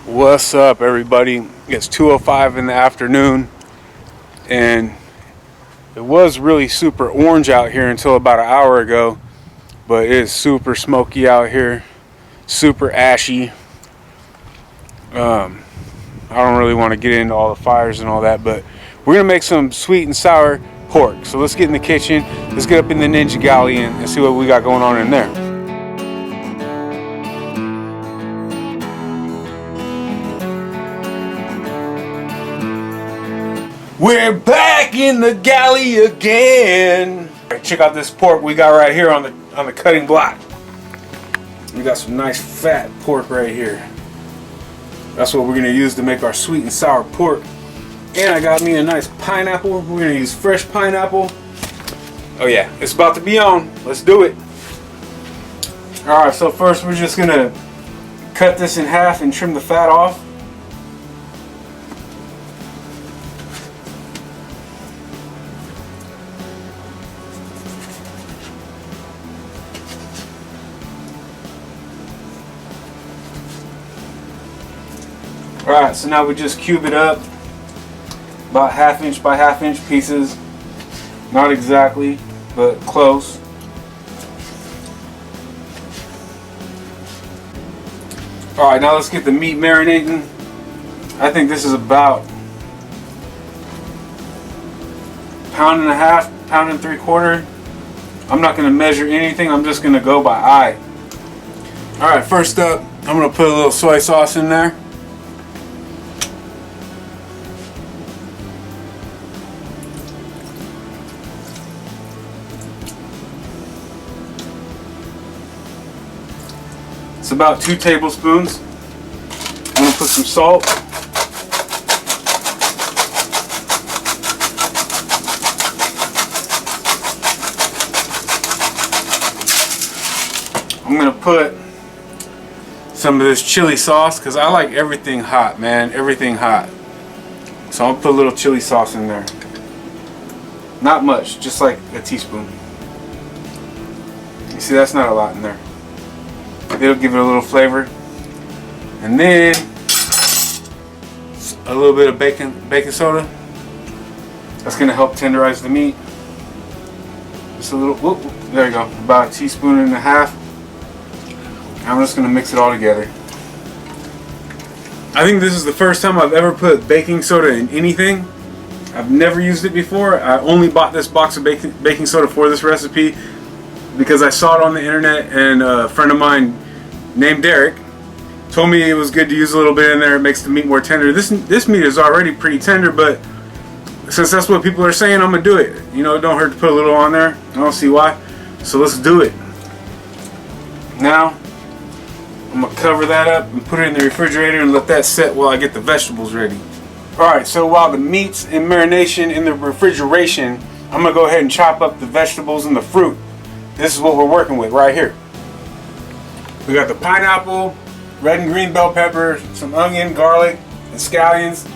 What's up, everybody? It's 2:05 in the afternoon, and it was really super orange out here until about an hour ago, but it is super smoky out here, super ashy. I don't really want to get into all the fires and all that, but we're gonna make some sweet and sour pork. So let's get in the kitchen, let's get up in the Ninja Galley and see what we got going on in there. We're back in the galley again. Right, check out this pork we got right here on the cutting block. We got some nice fat pork right here. That's what we're gonna use to make our sweet and sour pork. And I got me a nice pineapple. We're gonna use fresh pineapple. Oh yeah, it's about to be on. Let's do it. All right, so first we're just gonna cut this in half and trim the fat off. Alright, so now we just cube it up, about 1/2 inch by 1/2 inch pieces. Not exactly, but close. Alright, now let's get the meat marinating. I think this is about 1.5 pounds, 1.75 pounds. I'm not going to measure anything, I'm just going to go by eye. Alright, first up, I'm going to put a little soy sauce in there. It's about 2 tablespoons. I'm going to put some salt. I'm going to put some of this chili sauce because I like everything hot, man. Everything hot. So I'll put a little chili sauce in there. Not much, just like a teaspoon. You see, that's not a lot in there. It'll give it a little flavor. And then a little bit of baking soda. That's going to help tenderize the meat. Just a little, whoop, there you go. About 1.5 teaspoons. I'm just going to mix it all together. I think this is the first time I've ever put baking soda in anything. I've never used it before. I only bought this box of baking soda for this recipe because I saw it on the internet, and a friend of mine named Derek told me it was good to use a little bit in there. It makes the meat more tender. This meat is already pretty tender, but since that's what people are saying, I'm gonna do it. You know, it don't hurt to put a little on there. I don't see why. So let's do it. Now I'm gonna cover that up and put it in the refrigerator and let that set while I get the vegetables ready. Alright, so while the meat's in marination in the refrigeration, I'm gonna go ahead and chop up the vegetables and the fruit. This is what we're working with right here. We got the pineapple, red and green bell pepper, some onion, garlic, and scallions.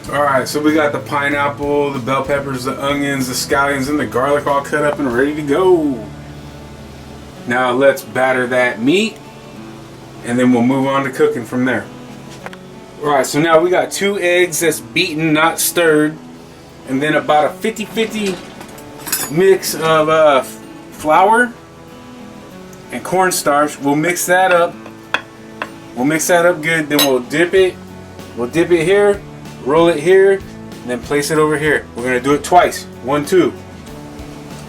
Alright, so we got the pineapple, the bell peppers, the onions, the scallions, and the garlic all cut up and ready to go. Now let's batter that meat, and then we'll move on to cooking from there. Alright, so now we got 2 eggs that's beaten, not stirred, and then about a 50-50 mix of flour and cornstarch. We'll mix that up. We'll mix that up good. Then we'll dip it. We'll dip it here, roll it here, and then place it over here. We're gonna do it twice. 1, 2.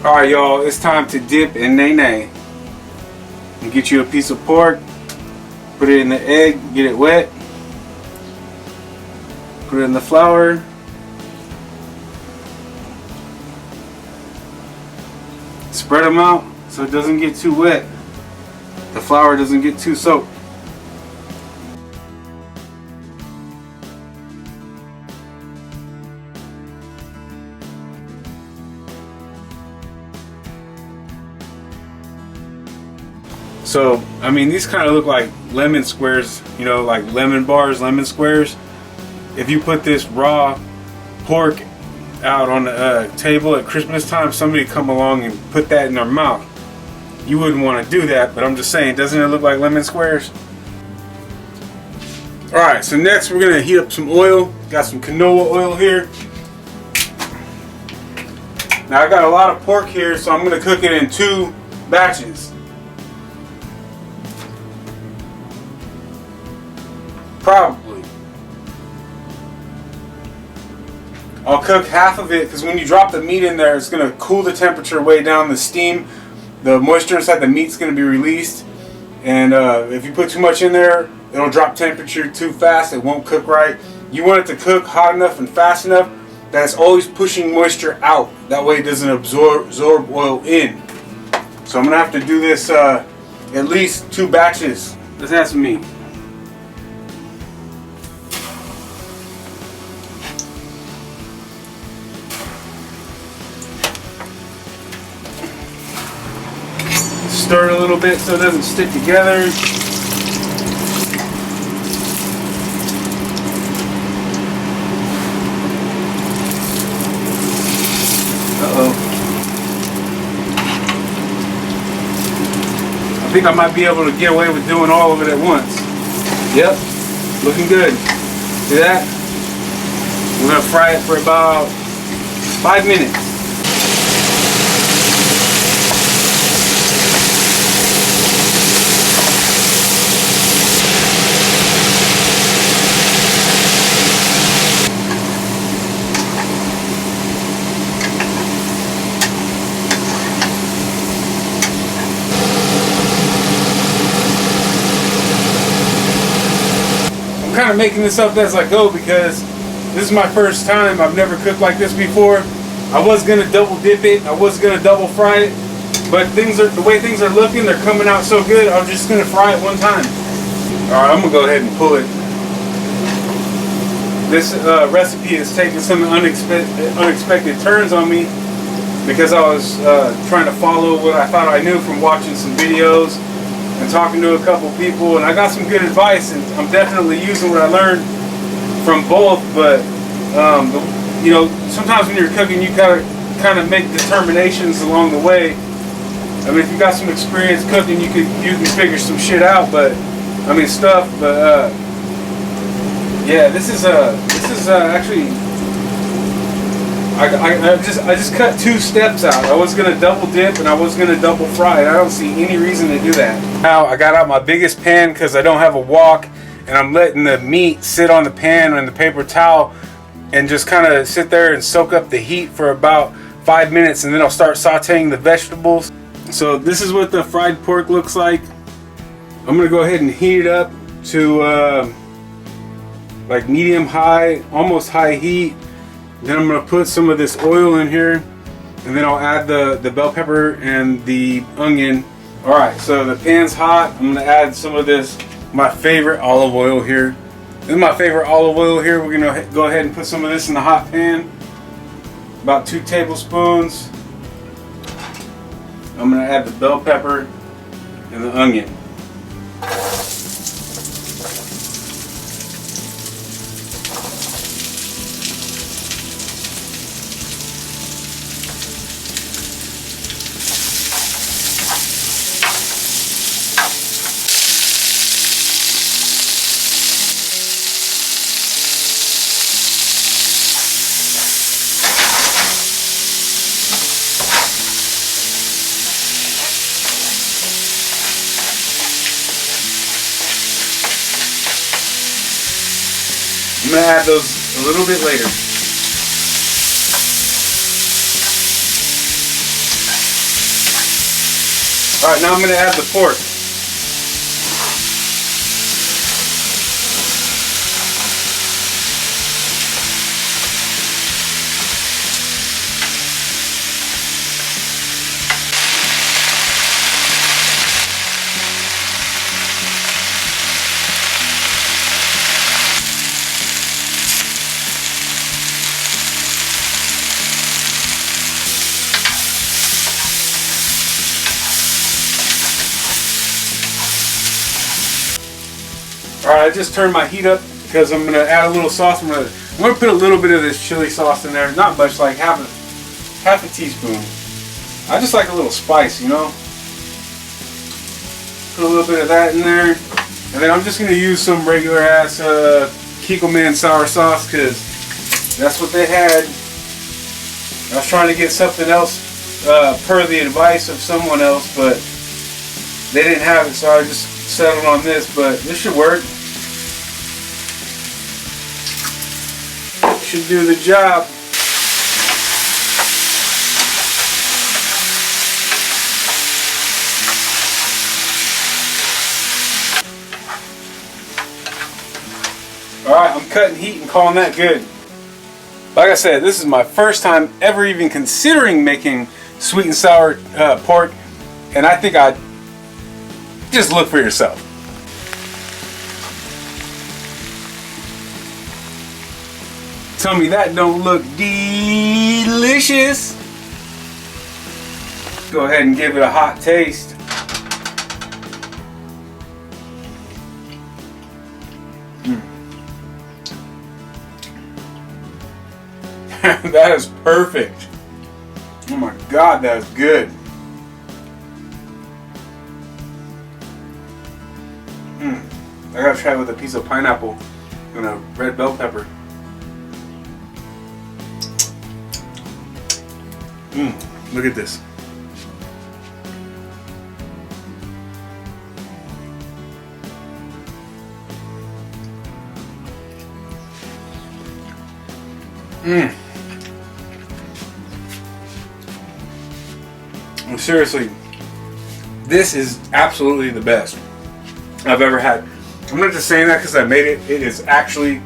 All right, y'all. It's time to dip and nay. And get you a piece of pork. Put it in the egg. Get it wet. Put it in the flour. Spread them out so it doesn't get too wet. The flour doesn't get too soaked. So, I mean, these kind of look like lemon squares, you know, like lemon bars, lemon squares. If you put this raw pork out on the table at Christmas time, somebody come along and put that in their mouth. You wouldn't want to do that, but I'm just saying, doesn't it look like lemon squares? Alright, so next we're going to heat up some oil. Got some canola oil here. Now I got a lot of pork here, so I'm going to cook it in 2 batches. Probably. I'll cook half of it because when you drop the meat in there, it's going to cool the temperature way down. The steam, the moisture inside the meat's going to be released. And if you put too much in there, it'll drop temperature too fast. It won't cook right. You want it to cook hot enough and fast enough that it's always pushing moisture out. That way it doesn't absorb oil in. So I'm going to have to do this at least 2 batches. Let's have some meat. Stir it a little bit so it doesn't stick together. I think I might be able to get away with doing all of it at once. Yep, looking good. See that? We're gonna fry it for about 5 minutes. I'm kind of making this up as I go because this is my first time. I've never cooked like this before. I was gonna double dip it. I was gonna double fry it, but the way things are looking, they're coming out so good. I'm just gonna fry it one time. All right, I'm gonna go ahead and pull it. This recipe is taking some unexpected turns on me because I was trying to follow what I thought I knew from watching some videos and talking to a couple people, and I got some good advice, and I'm definitely using what I learned from both. But you know, sometimes when you're cooking, you gotta kind of make determinations along the way. I mean, if you got some experience cooking, you can figure some shit out. But I mean stuff. But yeah, this is actually. I just cut 2 steps out. I was gonna double dip and I was gonna double fry. I don't see any reason to do that. Now I got out my biggest pan because I don't have a wok, and I'm letting the meat sit on the pan and the paper towel and just kind of sit there and soak up the heat for about 5 minutes, and then I'll start sauteing the vegetables. So this is what the fried pork looks like. I'm gonna go ahead and heat it up to like medium high, almost high heat. Then I'm going to put some of this oil in here, and then I'll add the bell pepper and the onion. Alright, so the pan's hot. I'm going to add some of this, my favorite olive oil here. This is my favorite olive oil here. We're going to go ahead and put some of this in the hot pan. About 2 tablespoons. I'm going to add the bell pepper and the onion. I'm going to add those a little bit later. Alright, now I'm going to add the pork. Alright, I just turned my heat up because I'm going to add a little sauce. I'm going to put a little bit of this chili sauce in there. Not much, like half a teaspoon. I just like a little spice, you know. Put a little bit of that in there. And then I'm just gonna use some regular ass Kikkoman sour sauce because that's what they had. I was trying to get something else per the advice of someone else, but they didn't have it, so I just settled on this. But this should work. Should do the job. Alright, I'm cutting heat and calling that good. Like I said, this is my first time ever even considering making sweet and sour pork, and I think I'd just look for yourself. Tell me that don't look delicious. Go ahead and give it a hot taste. That is perfect. Oh my God, that is good. I gotta try it with a piece of pineapple and a red bell pepper. Look at this. Seriously, this is absolutely the best I've ever had. I'm not just saying that because I made it. It is actually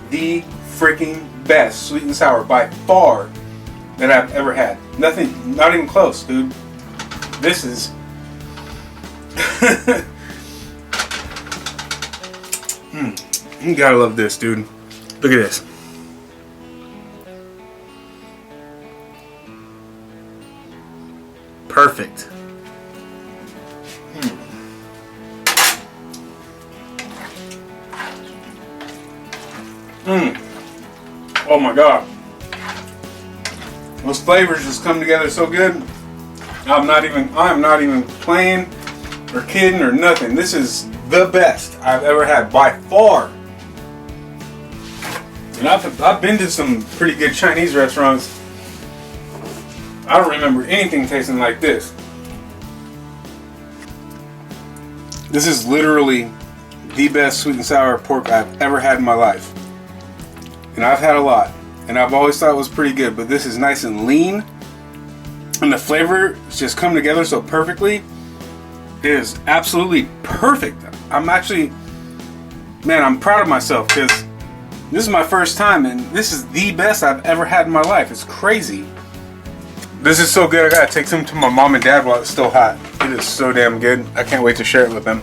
the freaking best sweet and sour by far that I've ever had. Nothing, not even close, dude. This is you gotta love this, dude. Look at this. Perfect. Oh my God. Those flavors just come together so good. I'm not even playing or kidding or nothing. This is the best I've ever had by far. And I've been to some pretty good Chinese restaurants. I don't remember anything tasting like this. This is literally the best sweet and sour pork I've ever had in my life. And I've had a lot, and I've always thought it was pretty good, but this is nice and lean, and the flavor just come together so perfectly. It is absolutely perfect. I'm actually, man, I'm proud of myself because this is my first time, and this is the best I've ever had in my life. It's crazy. This is so good, I gotta take some to my mom and dad while it's still hot. It is so damn good. I can't wait to share it with them.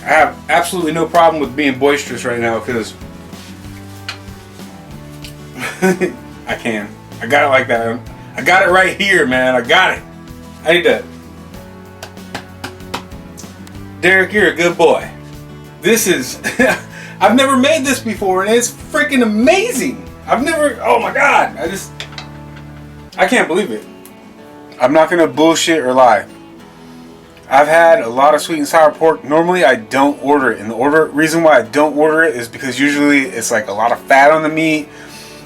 I have absolutely no problem with being boisterous right now because I can. I got it like that. I got it right here, man. I got it. I need that. Derek, you're a good boy. This is, I've never made this before and it's freaking amazing. Oh my God. I can't believe it. I'm not gonna bullshit or lie. I've had a lot of sweet and sour pork. Normally I don't order it. And the reason why I don't order it is because usually it's like a lot of fat on the meat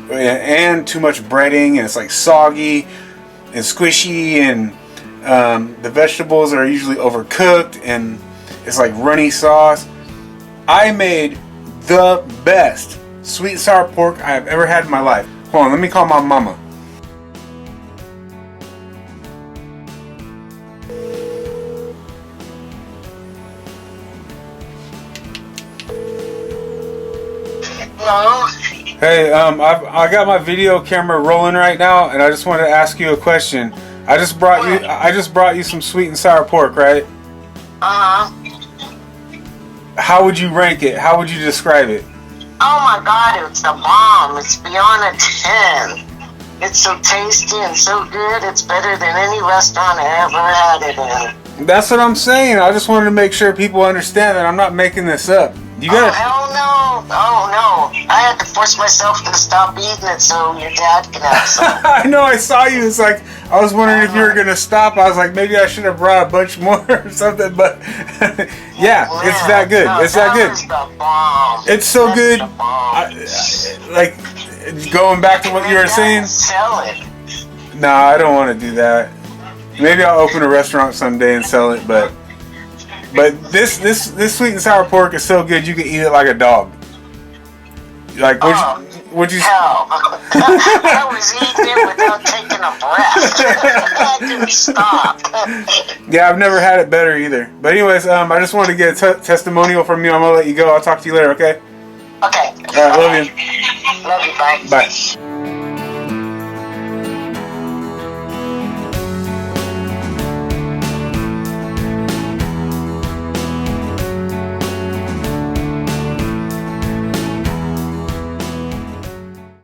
and too much breading, and it's like soggy and squishy, and the vegetables are usually overcooked and it's like runny sauce. I made the best sweet and sour pork I have ever had in my life. Hold on, let me call my mama. Hello? Hey, I got my video camera rolling right now, and I just wanted to ask you a question. I just brought you some sweet and sour pork, right? How would you rank it? How would you describe it? Oh my God, it's the bomb. It's beyond a 10. It's so tasty and so good. It's better than any restaurant I ever had it in. That's what I'm saying. I just wanted to make sure people understand that I'm not making this up. You gotta. Oh, hell no. Oh, no. I had to force myself to stop eating it so your dad can have some. I know, I saw you. It's like, I was wondering if you were going to stop. I was like, maybe I should have brought a bunch more or something, but yeah, it's that good. No, It's that good. Was the bomb. It's so That's good. the bomb. Like, going back to what you were saying. Sell it. Nah, I don't want to do that. Maybe I'll open a restaurant someday and sell it, but this sweet and sour pork is so good you can eat it like a dog. Like, would you? Hell, I was eating it without taking a breath. I didn't stop. Yeah, I've never had it better either. But anyways, I just wanted to get a testimonial from you. I'm gonna let you go. I'll talk to you later. Okay. Okay. All right, love you. Love you. Bye. Bye.